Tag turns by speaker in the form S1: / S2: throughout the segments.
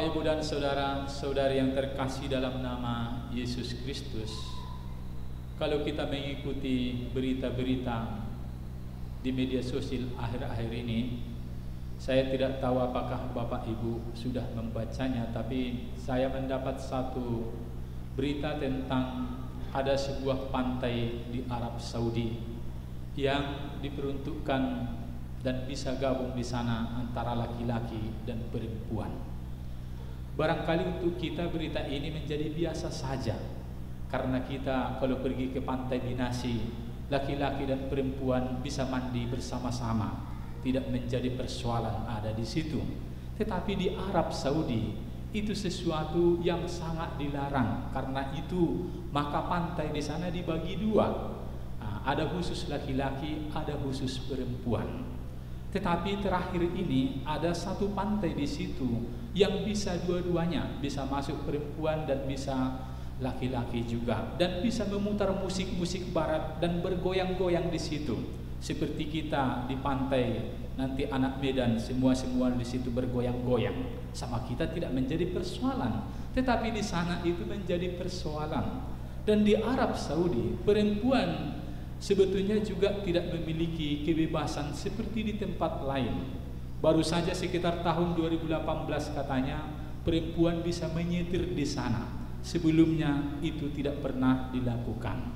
S1: Bapak, Ibu, dan saudara-saudari yang terkasih dalam nama Yesus Kristus, kalau kita mengikuti berita-berita di media sosial akhir-akhir ini, saya tidak tahu apakah Bapak Ibu sudah membacanya, tapi saya mendapat satu berita tentang ada sebuah pantai di Arab Saudi yang diperuntukkan dan bisa gabung di sana antara laki-laki dan perempuan. Barangkali untuk kita berita ini menjadi biasa saja, karena kita kalau pergi ke pantai Binasi, laki-laki dan perempuan bisa mandi bersama-sama, tidak menjadi persoalan ada di situ. Tetapi di Arab Saudi itu sesuatu yang sangat dilarang. Karena itu maka pantai di sana dibagi dua. Ada khusus laki-laki, ada khusus perempuan. Tetapi terakhir ini ada satu pantai di situ yang bisa dua-duanya, bisa masuk perempuan dan bisa laki-laki juga, dan bisa memutar musik-musik barat dan bergoyang-goyang di situ. Seperti kita di pantai nanti anak Medan, semua di situ bergoyang-goyang. Sama kita tidak menjadi persoalan, tetapi di sana itu menjadi persoalan. Dan di Arab Saudi perempuan sebetulnya juga tidak memiliki kebebasan seperti di tempat lain. Baru saja sekitar tahun 2018 katanya perempuan bisa menyetir di sana. Sebelumnya itu tidak pernah dilakukan.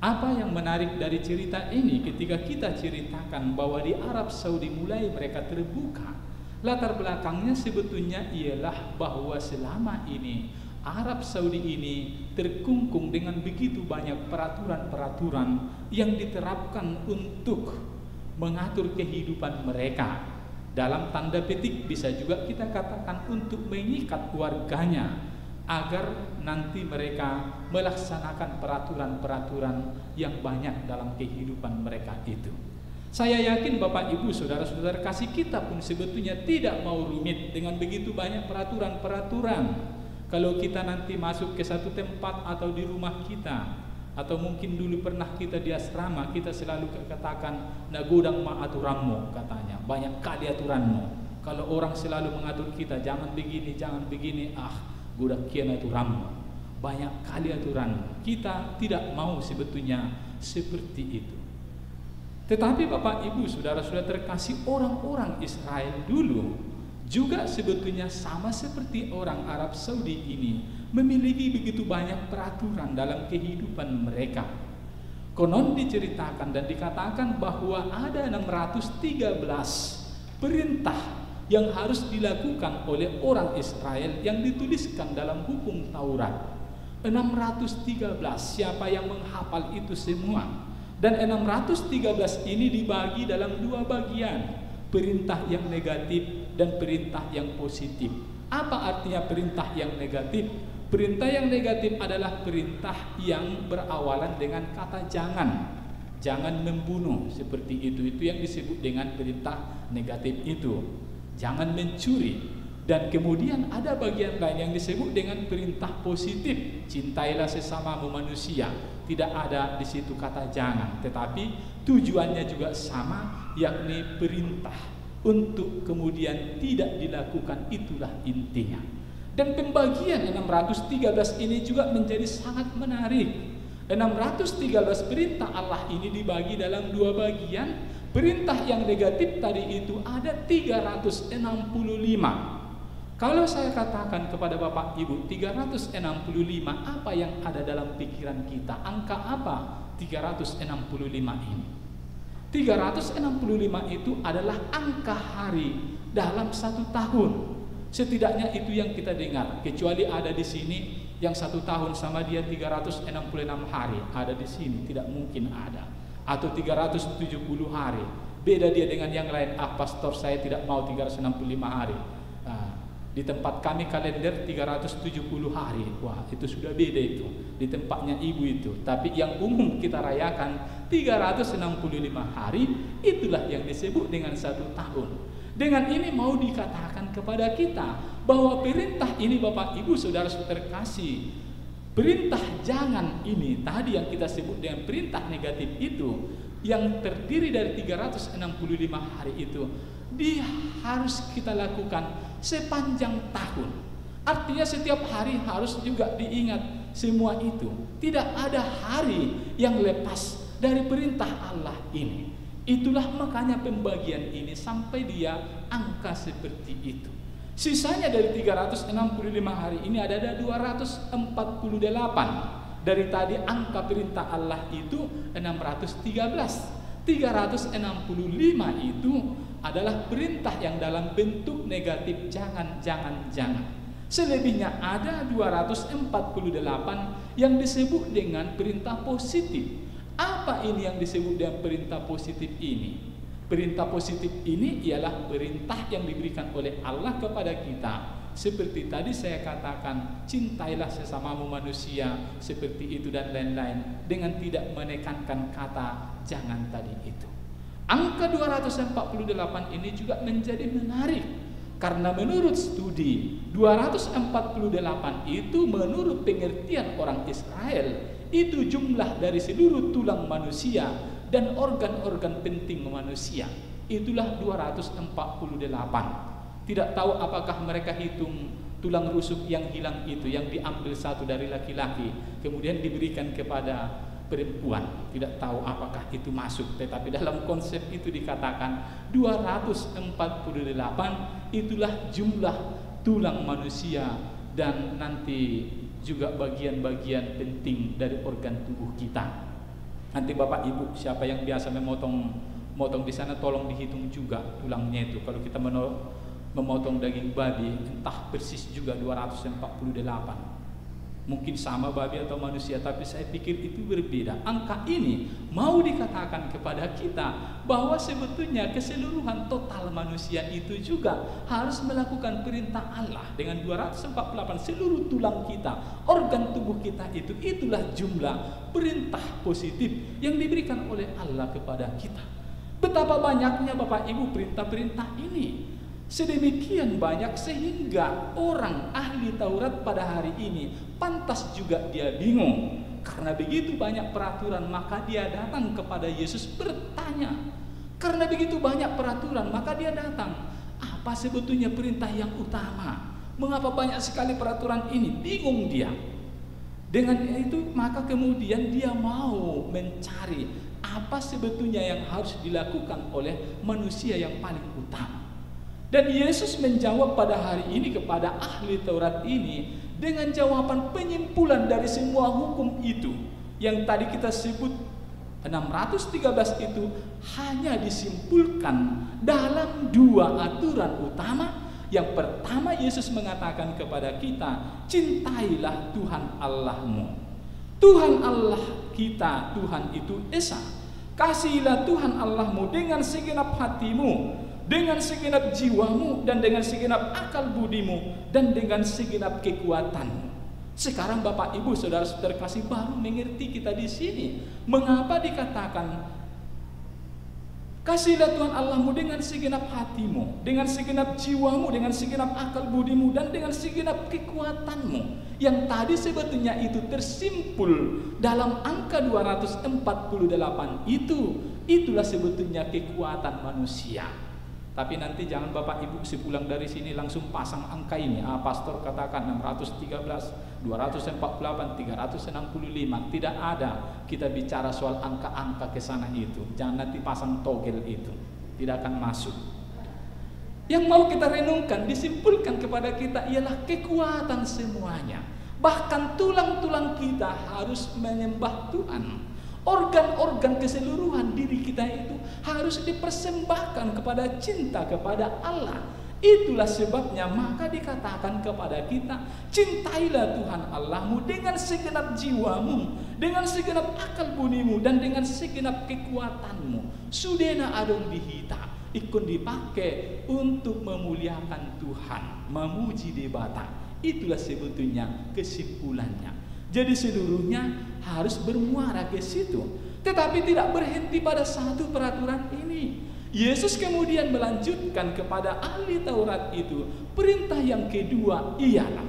S1: Apa yang menarik dari cerita ini ketika kita ceritakan bahwa di Arab Saudi mulai mereka terbuka, latar belakangnya sebetulnya ialah bahwa selama ini Arab Saudi ini terkungkung dengan begitu banyak peraturan-peraturan yang diterapkan untuk mengatur kehidupan mereka. Dalam tanda petik bisa juga kita katakan untuk mengikat warganya agar nanti mereka melaksanakan peraturan-peraturan yang banyak dalam kehidupan mereka itu. Saya yakin Bapak Ibu saudara-saudara kasih kita pun sebetulnya tidak mau rumit dengan begitu banyak peraturan-peraturan. Kalau kita nanti masuk ke satu tempat atau di rumah kita, atau mungkin dulu pernah kita di asrama, kita selalu katakan nagodang ma aturanmu, katanya banyak kali aturanmu. Kalau orang selalu mengatur kita jangan begini, godak kian aturanmu, banyak kali aturan. Kita tidak mau sebetulnya seperti itu. Tetapi Bapak Ibu saudara-saudara terkasih, orang-orang Israel dulu juga sebetulnya sama seperti orang Arab Saudi ini, memiliki begitu banyak peraturan dalam kehidupan mereka. Konon diceritakan dan dikatakan bahwa ada 613 perintah yang harus dilakukan oleh orang Israel yang dituliskan dalam hukum Taurat. 613, siapa yang menghafal itu semua? Dan 613 ini dibagi dalam dua bagian, perintah yang negatif dan perintah yang positif. Apa artinya perintah yang negatif? Perintah yang negatif adalah perintah yang berawalan dengan kata jangan. Jangan membunuh, seperti itu yang disebut dengan perintah negatif itu. Jangan mencuri. Dan kemudian ada bagian lain yang disebut dengan perintah positif. Cintailah sesamamu manusia. Tidak ada di situ kata jangan, tetapi tujuannya juga sama, yakni perintah untuk kemudian tidak dilakukan, itulah intinya. Dan pembagian 613 ini juga menjadi sangat menarik. 613 perintah Allah ini dibagi dalam dua bagian. Perintah yang negatif tadi itu ada 365. Kalau saya katakan kepada Bapak Ibu 365, apa yang ada dalam pikiran kita? Angka apa 365 ini? 365 itu adalah angka hari dalam satu tahun. Setidaknya itu yang kita dengar. Kecuali ada di sini yang satu tahun sama dia 366 hari. Ada di sini, tidak mungkin ada. Atau 370 hari. Beda dia dengan yang lain. Pastor saya tidak mau 365 hari. Di tempat kami kalender 370 hari. Wah, itu sudah beda itu. Di tempatnya ibu itu. Tapi yang umum kita rayakan 365 hari, itulah yang disebut dengan satu tahun. Dengan ini mau dikatakan kepada kita bahwa perintah ini Bapak Ibu saudara-saudara terkasih, perintah jangan ini tadi yang kita sebut dengan perintah negatif itu, yang terdiri dari 365 hari itu, dia harus kita lakukan sepanjang tahun. Artinya setiap hari harus juga diingat semua itu. Tidak ada hari yang lepas dari perintah Allah ini. Itulah makanya pembagian ini sampai dia angka seperti itu. Sisanya dari 365 hari ini ada 248. Dari tadi angka perintah Allah itu 613. 365 itu adalah perintah yang dalam bentuk negatif, jangan. Selebihnya ada 248 yang disebut dengan perintah positif. Apa ini yang disebut dengan perintah positif ini? Perintah positif ini ialah perintah yang diberikan oleh Allah kepada kita. Seperti tadi saya katakan, cintailah sesamamu manusia seperti itu dan lain-lain, dengan tidak menekankan kata jangan tadi itu. Angka 248 ini juga menjadi menarik, karena menurut studi 248 itu menurut pengertian orang Israel itu jumlah dari seluruh tulang manusia dan organ-organ penting manusia. Itulah 248. Tidak tahu apakah mereka hitung tulang rusuk yang hilang itu, yang diambil satu dari laki-laki kemudian diberikan kepada perempuan. Tidak tahu apakah itu masuk, tetapi dalam konsep itu dikatakan 248 itulah jumlah tulang manusia dan nanti juga bagian-bagian penting dari organ tubuh kita. Nanti Bapak Ibu siapa yang biasa memotong di sana tolong dihitung juga tulangnya itu. Kalau kita memotong daging babi entah persis juga 248. Mungkin sama babi atau manusia, tapi saya pikir itu berbeda. Angka ini mau dikatakan kepada kita bahwa sebetulnya keseluruhan total manusia itu juga harus melakukan perintah Allah dengan 248 seluruh tulang kita, organ tubuh kita itu. Itulah jumlah perintah positif yang diberikan oleh Allah kepada kita. Betapa banyaknya Bapak Ibu perintah-perintah ini. Sedemikian banyak sehingga orang ahli Taurat pada hari ini pantas juga dia bingung. Karena begitu banyak peraturan maka dia datang kepada Yesus bertanya. Karena begitu banyak peraturan maka dia datang. Apa sebetulnya perintah yang utama? Mengapa banyak sekali peraturan ini? Bingung dia. Dengan itu maka kemudian dia mau mencari apa sebetulnya yang harus dilakukan oleh manusia yang paling utama. Dan Yesus menjawab pada hari ini kepada ahli Taurat ini dengan jawaban penyimpulan dari semua hukum itu. Yang tadi kita sebut 613 itu hanya disimpulkan dalam dua aturan utama. Yang pertama Yesus mengatakan kepada kita, cintailah Tuhan Allahmu. Tuhan Allah kita, Tuhan itu Esa. Kasihilah Tuhan Allahmu dengan segenap hatimu, dengan segenap jiwamu, dan dengan segenap akal budimu, dan dengan segenap kekuatanmu. Sekarang Bapak Ibu Saudara-saudara kasih baru mengerti kita di sini mengapa dikatakan kasihilah Tuhan Allahmu dengan segenap hatimu, dengan segenap jiwamu, dengan segenap akal budimu, dan dengan segenap kekuatanmu. Yang tadi sebetulnya itu tersimpul dalam angka 248 itu. Itulah sebetulnya kekuatan manusia. Tapi nanti jangan Bapak Ibu sepulang dari sini langsung pasang angka ini. Pastor katakan 613, 248, 365. Tidak ada kita bicara soal angka-angka ke sana itu. Jangan nanti pasang togel itu. Tidak akan masuk. Yang mau kita renungkan, disimpulkan kepada kita ialah kekuatan semuanya. Bahkan tulang-tulang kita harus menyembah Tuhan. Organ-organ keseluruhan diri kita itu harus dipersembahkan kepada cinta kepada Allah. Itulah sebabnya maka dikatakan kepada kita, cintailah Tuhan Allahmu dengan segenap jiwamu, dengan segenap akal budimu, dan dengan segenap kekuatanmu. Sudena adong dihita, ikut dipakai untuk memuliakan Tuhan, memuji debata. Itulah sebetulnya kesimpulannya. Jadi seluruhnya harus bermuara ke situ. Tetapi tidak berhenti pada satu peraturan ini. Yesus kemudian melanjutkan kepada ahli Taurat itu. Perintah yang kedua ialah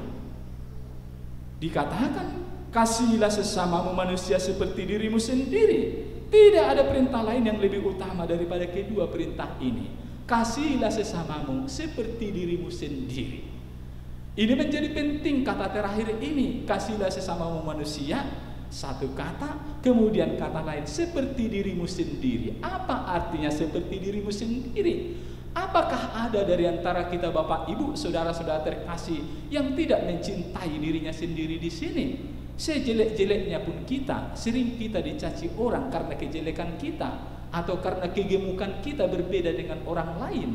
S1: dikatakan, kasihilah sesamamu manusia seperti dirimu sendiri. Tidak ada perintah lain yang lebih utama daripada kedua perintah ini. Kasihilah sesamamu seperti dirimu sendiri. Ini menjadi penting kata terakhir ini, kasihlah sesama manusia, satu kata, kemudian kata lain, seperti dirimu sendiri. Apa artinya seperti dirimu sendiri? Apakah ada dari antara kita Bapak Ibu, saudara-saudara terkasih yang tidak mencintai dirinya sendiri di sini? Sejelek-jeleknya pun kita, sering kita dicaci orang karena kejelekan kita atau karena kegemukan kita berbeda dengan orang lain.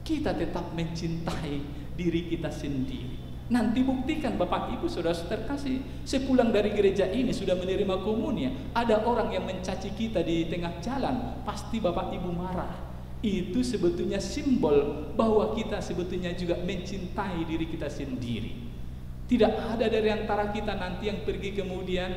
S1: Kita tetap mencintai diri kita sendiri. Nanti buktikan Bapak Ibu saudara terkasih, sepulang dari gereja ini sudah menerima komunian, ada orang yang mencaci kita di tengah jalan, pasti Bapak Ibu marah. Itu sebetulnya simbol bahwa kita sebetulnya juga mencintai diri kita sendiri. Tidak ada dari antara kita nanti yang pergi kemudian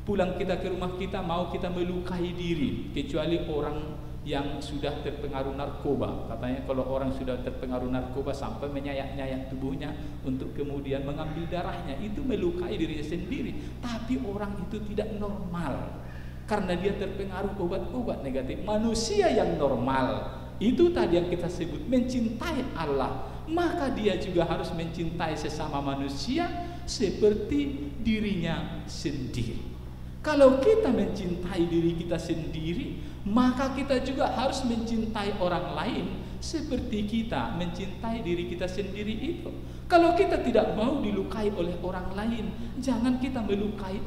S1: pulang kita ke rumah kita mau kita melukai diri, kecuali orang yang sudah terpengaruh narkoba. Katanya kalau orang sudah terpengaruh narkoba sampai menyayat-nyayat tubuhnya untuk kemudian mengambil darahnya, itu melukai dirinya sendiri. Tapi orang itu tidak normal karena dia terpengaruh obat-obat negatif. Manusia yang normal itu tadi yang kita sebut mencintai Allah, maka dia juga harus mencintai sesama manusia seperti dirinya sendiri. Kalau kita mencintai diri kita sendiri, maka kita juga harus mencintai orang lain seperti kita mencintai diri kita sendiri itu. Kalau kita tidak mau dilukai oleh orang lain, jangan kita melukai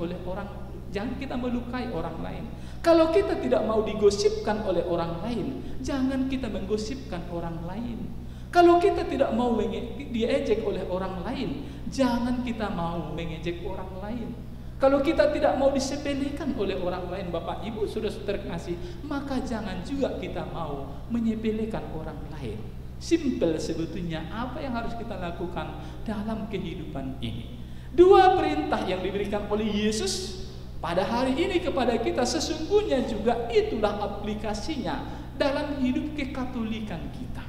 S1: orang lain. Kalau kita tidak mau digosipkan oleh orang lain, jangan kita menggosipkan orang lain. Kalau kita tidak mau diejek oleh orang lain, jangan kita mau mengejek orang lain. Kalau kita tidak mau disepelekan oleh orang lain, Bapak Ibu sudah terkasih, maka jangan juga kita mau menyepelekan orang lain. Simpel sebetulnya apa yang harus kita lakukan dalam kehidupan ini. Dua perintah yang diberikan oleh Yesus pada hari ini kepada kita sesungguhnya juga itulah aplikasinya dalam hidup kekatolikan kita.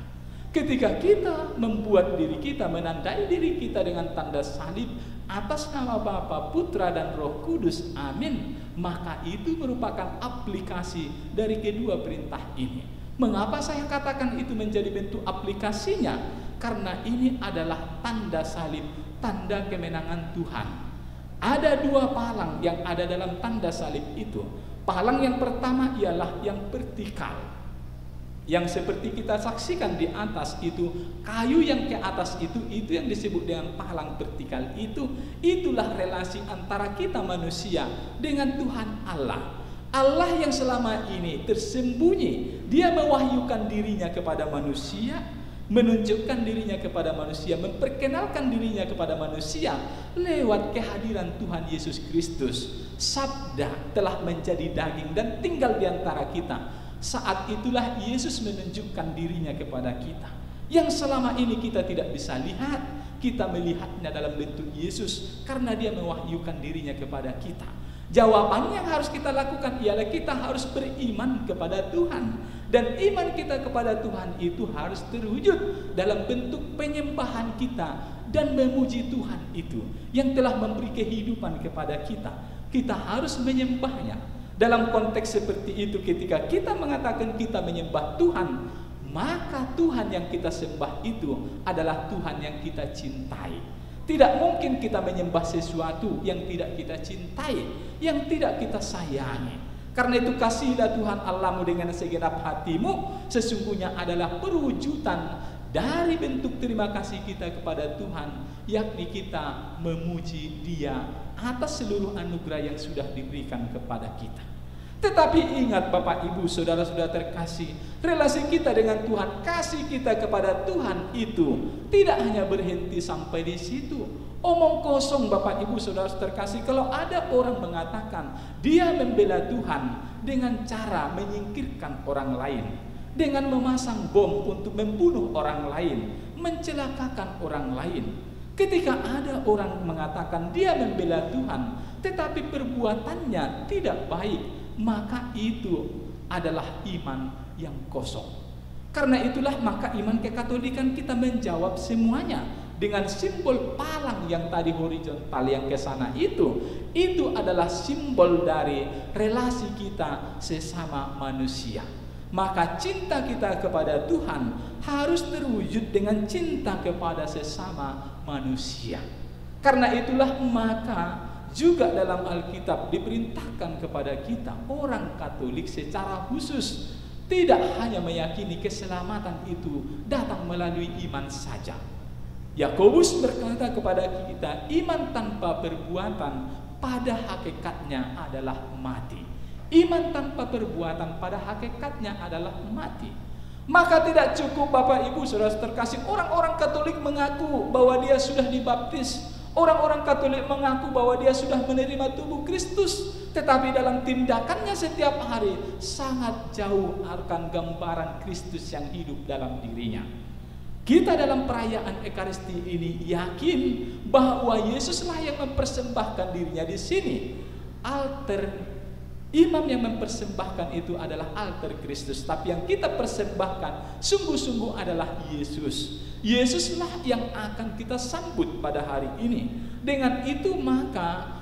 S1: Ketika kita membuat diri kita, menandai diri kita dengan tanda salib atas nama Bapa, Putra dan Roh Kudus, amin, maka itu merupakan aplikasi dari kedua perintah ini. Mengapa saya katakan itu menjadi bentuk aplikasinya? Karena ini adalah tanda salib, tanda kemenangan Tuhan. Ada dua palang yang ada dalam tanda salib itu. Palang yang pertama ialah yang vertikal, yang seperti kita saksikan di atas itu, kayu yang ke atas itu yang disebut dengan palang vertikal itu. Itulah relasi antara kita manusia dengan Tuhan Allah. Allah yang selama ini tersembunyi, dia mewahyukan dirinya kepada manusia, menunjukkan dirinya kepada manusia, memperkenalkan dirinya kepada manusia lewat kehadiran Tuhan Yesus Kristus. Sabda telah menjadi daging dan tinggal di antara kita. Saat itulah Yesus menunjukkan dirinya kepada kita. Yang selama ini kita tidak bisa lihat, kita melihatnya dalam bentuk Yesus karena dia mewahyukan dirinya kepada kita. Jawaban yang harus kita lakukan ialah kita harus beriman kepada Tuhan. Dan iman kita kepada Tuhan itu harus terwujud dalam bentuk penyembahan kita dan memuji Tuhan itu yang telah memberi kehidupan kepada kita. Kita harus menyembahnya. Dalam konteks seperti itu, ketika kita mengatakan kita menyembah Tuhan, maka Tuhan yang kita sembah itu adalah Tuhan yang kita cintai. Tidak mungkin kita menyembah sesuatu yang tidak kita cintai, yang tidak kita sayangi. Karena itu kasihlah Tuhan Allahmu dengan segenap hatimu, sesungguhnya adalah perwujudan dari bentuk terima kasih kita kepada Tuhan, yakni kita memuji Dia atas seluruh anugerah yang sudah diberikan kepada kita. Tetapi ingat Bapak Ibu saudara-saudara terkasih, relasi kita dengan Tuhan, kasih kita kepada Tuhan itu tidak hanya berhenti sampai di situ. Omong kosong Bapak Ibu saudara terkasih. Kalau ada orang mengatakan dia membela Tuhan dengan cara menyingkirkan orang lain, dengan memasang bom untuk membunuh orang lain, mencelakakan orang lain. Ketika ada orang mengatakan dia membela Tuhan tetapi perbuatannya tidak baik, maka itu adalah iman yang kosong. Karena itulah maka iman kekatolikan kita menjawab semuanya dengan simbol palang yang tadi horizontal yang ke sana itu adalah simbol dari relasi kita sesama manusia. maka cinta kita kepada Tuhan harus terwujud dengan cinta kepada sesama manusia. Karena itulah maka juga dalam Alkitab diperintahkan kepada kita orang Katolik secara khusus tidak hanya meyakini keselamatan itu datang melalui iman saja. Yakobus berkata kepada kita, iman tanpa perbuatan pada hakikatnya adalah mati. Iman tanpa perbuatan pada hakikatnya adalah mati. Maka tidak cukup Bapak Ibu Saudara terkasih orang-orang Katolik mengaku bahwa dia sudah dibaptis. Orang-orang Katolik mengaku bahwa dia sudah menerima tubuh Kristus, tetapi dalam tindakannya setiap hari sangat jauh akan gambaran Kristus yang hidup dalam dirinya. Kita dalam perayaan Ekaristi ini yakin bahwa Yesuslah yang mempersembahkan dirinya di sini. Imam yang mempersembahkan itu adalah alter Kristus, tapi yang kita persembahkan sungguh-sungguh adalah Yesus. Yesuslah yang akan kita sambut pada hari ini. Dengan itu maka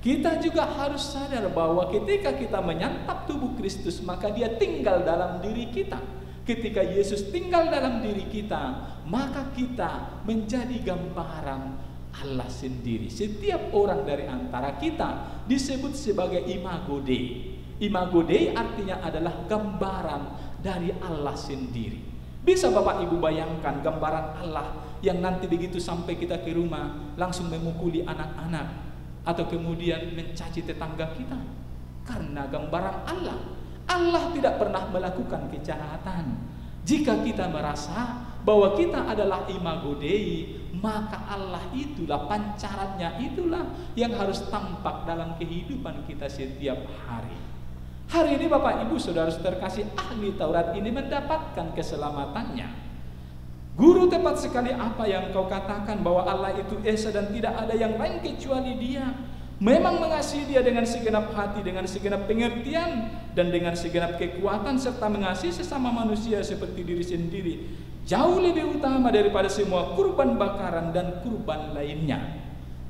S1: kita juga harus sadar bahwa ketika kita menyantap tubuh Kristus, maka dia tinggal dalam diri kita. Ketika Yesus tinggal dalam diri kita, maka kita menjadi gambaran Allah sendiri. Setiap orang dari antara kita disebut sebagai imago Dei. Imago Dei artinya adalah gambaran dari Allah sendiri. Bisa Bapak Ibu bayangkan gambaran Allah yang nanti begitu sampai kita ke rumah langsung memukuli anak-anak atau kemudian mencaci tetangga kita? Karena gambaran Allah. Allah tidak pernah melakukan kejahatan. Jika kita merasa bahwa kita adalah imago Dei, maka Allah itulah, pancarannya itulah yang harus tampak dalam kehidupan kita setiap hari. Hari ini Bapak Ibu Saudara terkasih, ahli Taurat ini mendapatkan keselamatannya. Guru, tepat sekali apa yang kau katakan bahwa Allah itu esa dan tidak ada yang lain kecuali Dia. Memang mengasihi Dia dengan segenap hati, dengan segenap pengertian, dan dengan segenap kekuatan, serta mengasihi sesama manusia seperti diri sendiri, jauh lebih utama daripada semua kurban bakaran dan kurban lainnya.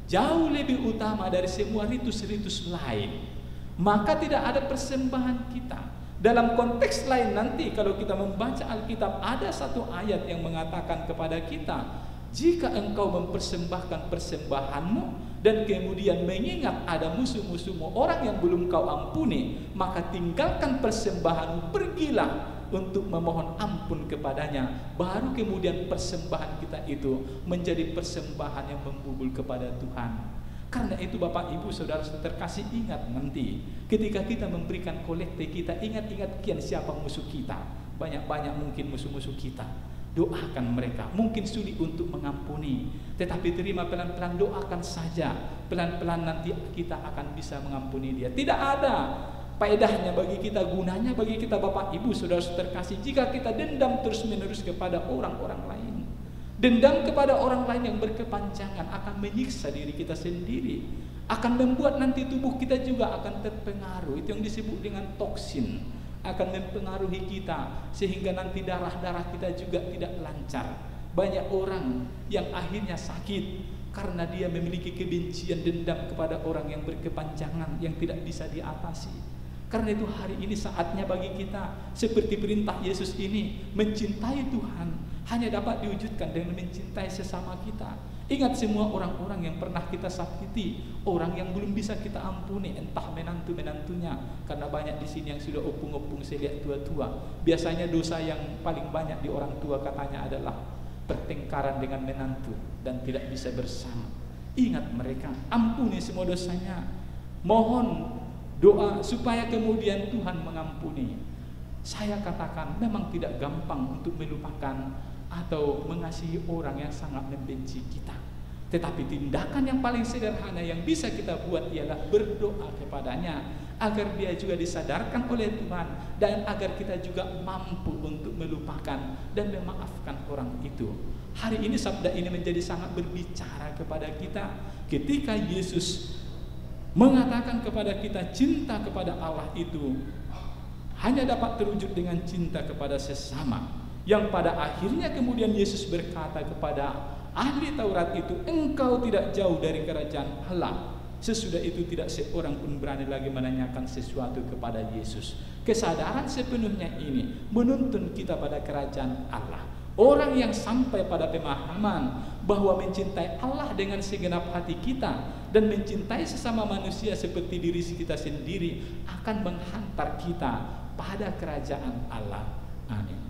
S1: Jauh lebih utama dari semua ritus-ritus lain. Maka tidak ada persembahan kita. Dalam konteks lain nanti kalau kita membaca Alkitab, ada satu ayat yang mengatakan kepada kita, jika engkau mempersembahkan persembahanmu dan kemudian mengingat ada musuh-musuhmu, orang yang belum kau ampuni, maka tinggalkan persembahanmu, pergilah untuk memohon ampun kepadanya. Baru kemudian persembahan kita itu menjadi persembahan yang membubul kepada Tuhan. Karena itu Bapak Ibu Saudara terkasih, ingat nanti ketika kita memberikan kolekte kita, ingat-ingat kian siapa musuh kita. Banyak-banyak mungkin musuh-musuh kita. Doakan mereka. Mungkin sulit untuk mengampuni, tetapi terima pelan-pelan, doakan saja. Pelan-pelan nanti kita akan bisa mengampuni dia. Tidak ada faedahnya bagi kita, gunanya bagi kita Bapak Ibu Saudara terkasih, jika kita dendam terus-menerus kepada orang-orang lain. Dendam kepada orang lain yang berkepanjangan akan menyiksa diri kita sendiri, akan membuat nanti tubuh kita juga akan terpengaruh. Itu yang disebut dengan toksin, akan mempengaruhi kita sehingga nanti darah-darah kita juga tidak lancar. Banyak orang yang akhirnya sakit karena dia memiliki kebencian, dendam kepada orang yang berkepanjangan yang tidak bisa diatasi. Karena itu hari ini saatnya bagi kita seperti perintah Yesus ini, mencintai Tuhan hanya dapat diwujudkan dengan mencintai sesama kita. Ingat semua orang-orang yang pernah kita sakiti, orang yang belum bisa kita ampuni, entah menantu-menantunya, karena banyak di sini yang sudah opung-opung, saya lihat tua-tua. Biasanya dosa yang paling banyak di orang tua katanya adalah pertengkaran dengan menantu dan tidak bisa bersama. Ingat mereka, ampuni semua dosanya. Mohon doa supaya kemudian Tuhan mengampuni. Saya katakan memang tidak gampang untuk melupakan atau mengasihi orang yang sangat membenci kita. Tetapi tindakan yang paling sederhana yang bisa kita buat ialah berdoa kepadanya agar dia juga disadarkan oleh Tuhan dan agar kita juga mampu untuk melupakan dan memaafkan orang itu. Hari ini sabda ini menjadi sangat berbicara kepada kita ketika Yesus mengatakan kepada kita cinta kepada Allah itu hanya dapat terwujud dengan cinta kepada sesama. Yang pada akhirnya kemudian Yesus berkata kepada ahli Taurat itu, engkau tidak jauh dari kerajaan Allah. Sesudah itu tidak seorang pun berani lagi menanyakan sesuatu kepada Yesus. Kesadaran sepenuhnya ini menuntun kita pada kerajaan Allah. Orang yang sampai pada pemahaman bahwa mencintai Allah dengan segenap hati kita dan mencintai sesama manusia seperti diri kita sendiri akan menghantar kita pada kerajaan Allah. Amin.